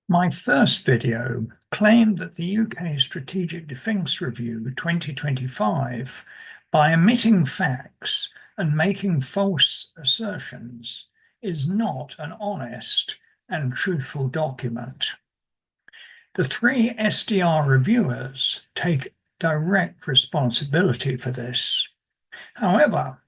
My first video claimed that the UK Strategic Defence Review 2025, by omitting facts and making false assertions, is not an honest and truthful document. The three SDR reviewers take direct responsibility for this. However,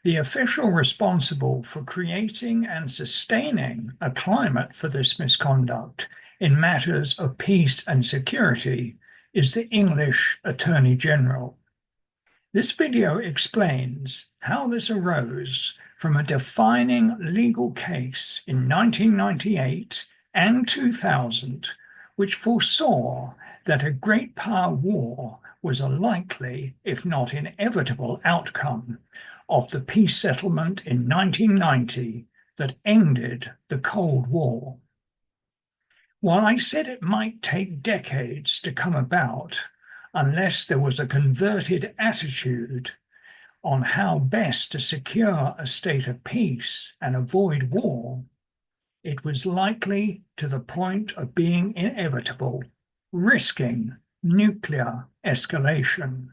the official responsible for creating and sustaining a climate for this misconduct in matters of peace and security is the English Attorney General. This video explains how this arose from a defining legal case in 1998 and 2000, which foresaw that a great power war was a likely, if not inevitable, outcome of the peace settlement in 1990 that ended the Cold War. While I said it might take decades to come about unless there was a converted attitude on how best to secure a state of peace and avoid war, it was likely to the point of being inevitable, risking nuclear escalation.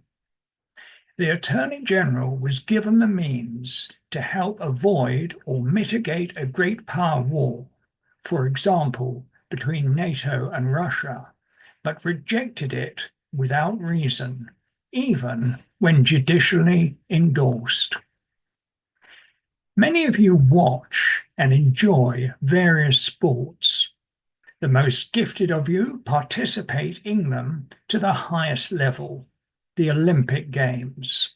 The Attorney General was given the means to help avoid or mitigate a great power war, for example, between NATO and Russia, but rejected it without reason, even when judicially endorsed. Many of you watch and enjoy various sports. The most gifted of you participate in them to the highest level, the Olympic Games.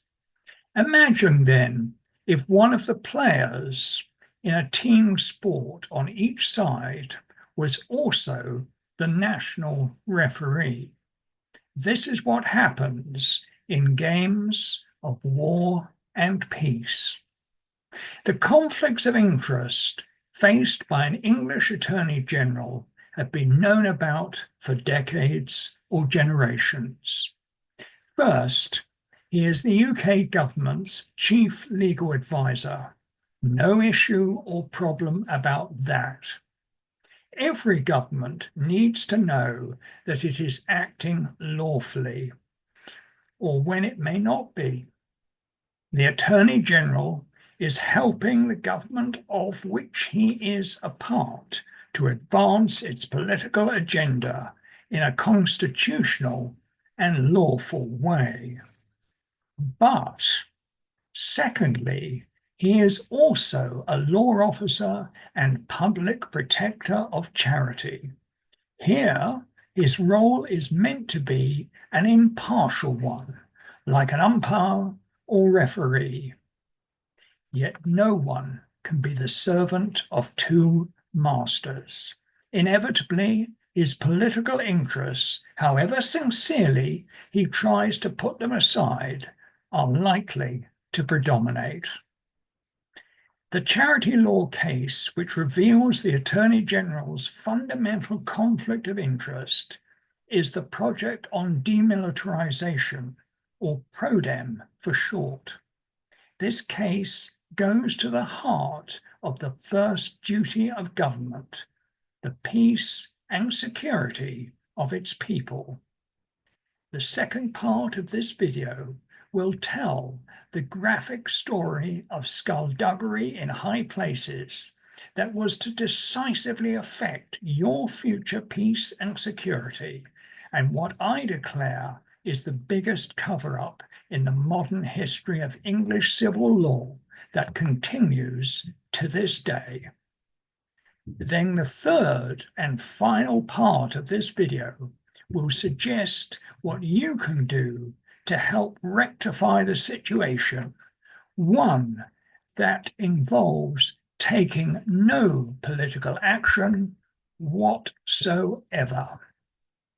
Imagine then if one of the players in a team sport on each side was also the national referee. This is what happens in games of war and peace. The conflicts of interest faced by an English Attorney General have been known about for decades or generations. First, he is the UK government's chief legal advisor. No issue or problem about that. Every government needs to know that it is acting lawfully, or when it may not be. The Attorney General is helping the government of which he is a part to advance its political agenda in a constitutional and lawful way. But, secondly, he is also a law officer and public protector of charity. Here, his role is meant to be an impartial one, like an umpire or referee. Yet no one can be the servant of two masters. Inevitably, his political interests, however sincerely he tries to put them aside, are likely to predominate. The charity law case, which reveals the Attorney General's fundamental conflict of interest, is the Project on Demilitarisation, or Prodem for short. This case goes to the heart of the first duty of government, the peace and security of its people. The second part of this video will tell the graphic story of skullduggery in high places that was to decisively affect your future peace and security, and what I declare is the biggest cover-up in the modern history of English civil law that continues to this day. Then the third and final part of this video will suggest what you can do to help rectify the situation, one that involves taking no political action whatsoever.